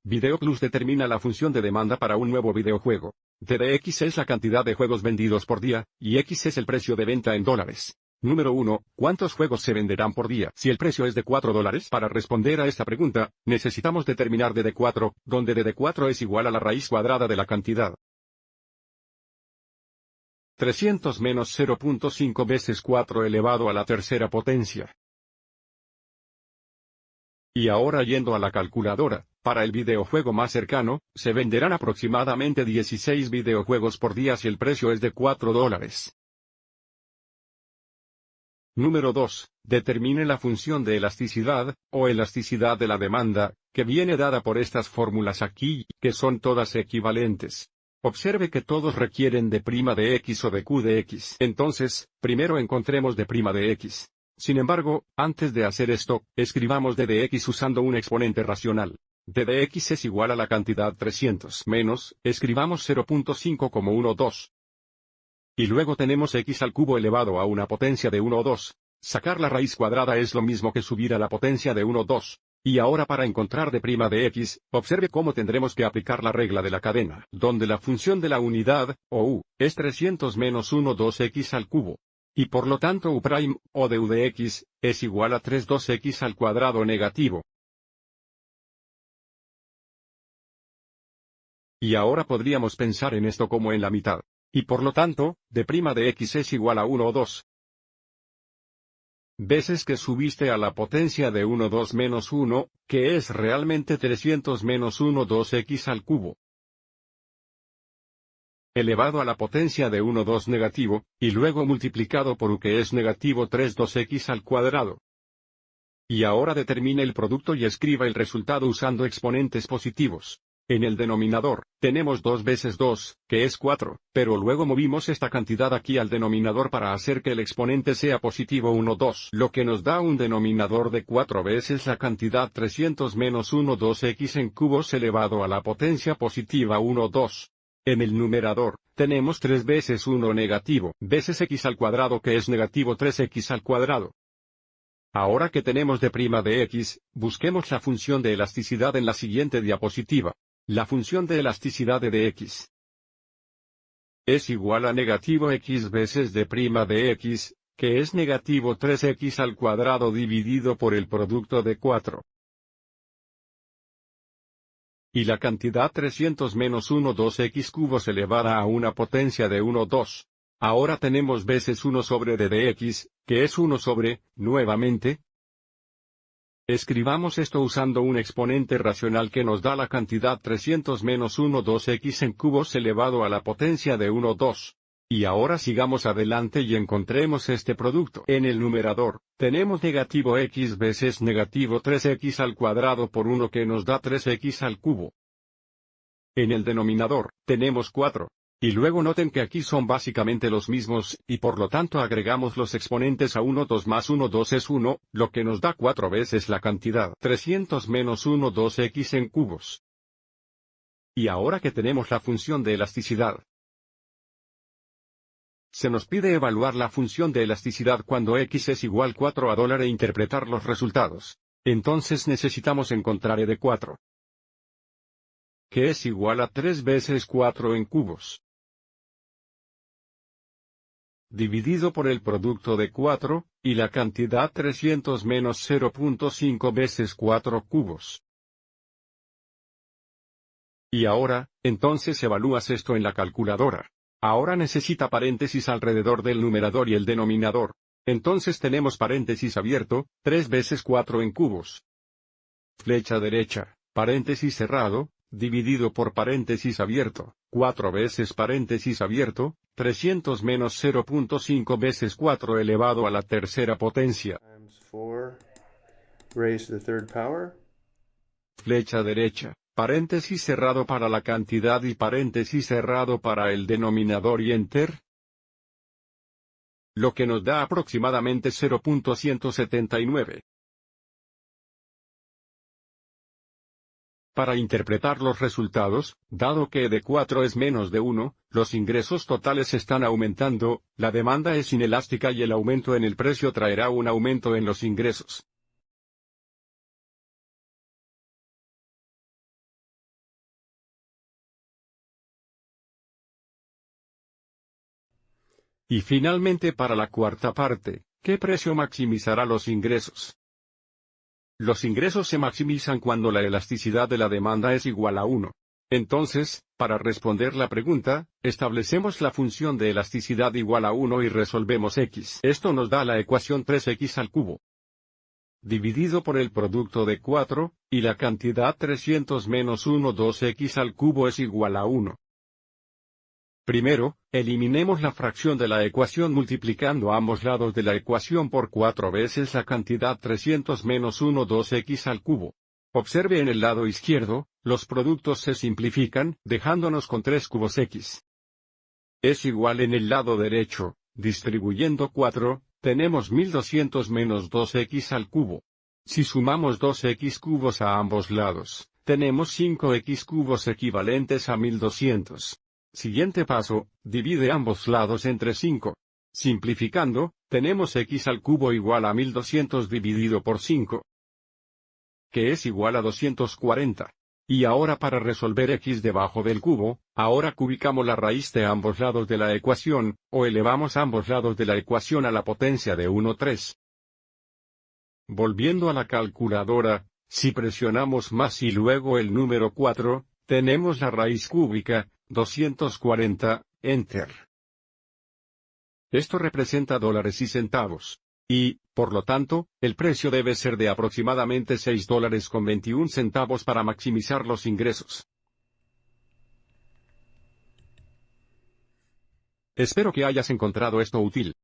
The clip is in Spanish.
Video Plus determina la función de demanda para un nuevo videojuego. DDX es la cantidad de juegos vendidos por día, y X es el precio de venta en dólares. Número 1. ¿Cuántos juegos se venderán por día? Si el precio es de $4, para responder a esta pregunta, necesitamos determinar DD4, donde DD4 es igual a la raíz cuadrada de la cantidad. 300 menos 0.5 veces 4 elevado a la tercera potencia. Y ahora yendo a la calculadora, para el videojuego más cercano, se venderán aproximadamente 16 videojuegos por día si el precio es de $4. Número 2. Determine la función de elasticidad, o elasticidad de la demanda, que viene dada por estas fórmulas aquí, que son todas equivalentes. Observe que todos requieren de' de x o de q de x. Entonces, primero encontremos de' de x. Sin embargo, antes de hacer esto, escribamos d de x usando un exponente racional. D de x es igual a la cantidad 300 menos, escribamos 0.5 como 1, 2. Y luego tenemos x al cubo elevado a una potencia de 1 o 2. Sacar la raíz cuadrada es lo mismo que subir a la potencia de 1 o 2. Y ahora para encontrar d' de x, observe cómo tendremos que aplicar la regla de la cadena, donde la función de la unidad, o u, es 300 menos 1 2x al cubo. Y por lo tanto u', o de u de x, es igual a 3 2x al cuadrado negativo. Y ahora podríamos pensar en esto como en la mitad. Y por lo tanto, d' de x es igual a 1 o 2. Veces que subiste a la potencia de 1 2 menos 1, que es realmente 300 menos 1 2x al cubo. Elevado a la potencia de 1 2 negativo, y luego multiplicado por u que es negativo 3 2x al cuadrado. Y ahora determine el producto y escriba el resultado usando exponentes positivos. En el denominador, tenemos 2 veces 2, que es 4, pero luego movimos esta cantidad aquí al denominador para hacer que el exponente sea positivo 1 2, lo que nos da un denominador de 4 veces la cantidad 300 menos 1 2x en cubos elevado a la potencia positiva 1 2. En el numerador, tenemos 3 veces 1 negativo, veces x al cuadrado que es negativo 3x al cuadrado. Ahora que tenemos d' de x, busquemos la función de elasticidad en la siguiente diapositiva. La función de elasticidad de x es igual a negativo x veces d' de x, que es negativo 3x al cuadrado dividido por el producto de 4. Y la cantidad 300 menos 1 2x cubos elevada a una potencia de 1 2. Ahora tenemos veces 1 sobre d de x, que es 1 sobre, nuevamente. Escribamos esto usando un exponente racional que nos da la cantidad 300 menos 1 2x en cubos elevado a la potencia de 1 2. Y ahora sigamos adelante y encontremos este producto. En el numerador, tenemos negativo x veces negativo 3x al cuadrado por 1 que nos da 3x al cubo. En el denominador, tenemos 4. Y luego noten que aquí son básicamente los mismos, y por lo tanto agregamos los exponentes a 1 2 más 1 2 es 1, lo que nos da 4 veces la cantidad 300 menos 1 2x en cubos. Y ahora que tenemos la función de elasticidad, se nos pide evaluar la función de elasticidad cuando x es igual 4 a $, e interpretar los resultados. Entonces necesitamos encontrar e de 4, que es igual a 3 veces 4 en cubos, dividido por el producto de 4, y la cantidad 300 menos 0.5 veces 4 cubos. Y ahora, entonces evalúas esto en la calculadora. Ahora necesita paréntesis alrededor del numerador y el denominador. Entonces tenemos paréntesis abierto, 3 veces 4 en cubos. Flecha derecha, paréntesis cerrado, dividido por paréntesis abierto, 4 veces paréntesis abierto, 300 menos 0.5 veces 4 elevado a la tercera potencia. Flecha derecha, paréntesis cerrado para la cantidad y paréntesis cerrado para el denominador y enter. Lo que nos da aproximadamente 0.179. Para interpretar los resultados, dado que e de 4 es menos de 1, los ingresos totales están aumentando, la demanda es inelástica y el aumento en el precio traerá un aumento en los ingresos. Y finalmente para la cuarta parte, ¿qué precio maximizará los ingresos? Los ingresos se maximizan cuando la elasticidad de la demanda es igual a 1. Entonces, para responder la pregunta, establecemos la función de elasticidad igual a 1 y resolvemos x. Esto nos da la ecuación 3x al cubo, dividido por el producto de 4, y la cantidad 300 menos 1 2x al cubo es igual a 1. Primero, eliminemos la fracción de la ecuación multiplicando ambos lados de la ecuación por 4 veces la cantidad 300 menos 1 2x al cubo. Observe en el lado izquierdo, los productos se simplifican, dejándonos con 3 cubos x. Es igual en el lado derecho, distribuyendo 4, tenemos 1200 menos 2x al cubo. Si sumamos 2x cubos a ambos lados, tenemos 5x cubos equivalentes a 1200. Siguiente paso, divide ambos lados entre 5. Simplificando, tenemos x al cubo igual a 1200 dividido por 5, que es igual a 240. Y ahora para resolver x debajo del cubo, ahora cubicamos la raíz de ambos lados de la ecuación, o elevamos ambos lados de la ecuación a la potencia de 1/3. Volviendo a la calculadora, si presionamos más y luego el número 4, tenemos la raíz cúbica, 240, Enter. Esto representa dólares y centavos. Y, por lo tanto, el precio debe ser de aproximadamente $6.21 para maximizar los ingresos. Espero que hayas encontrado esto útil.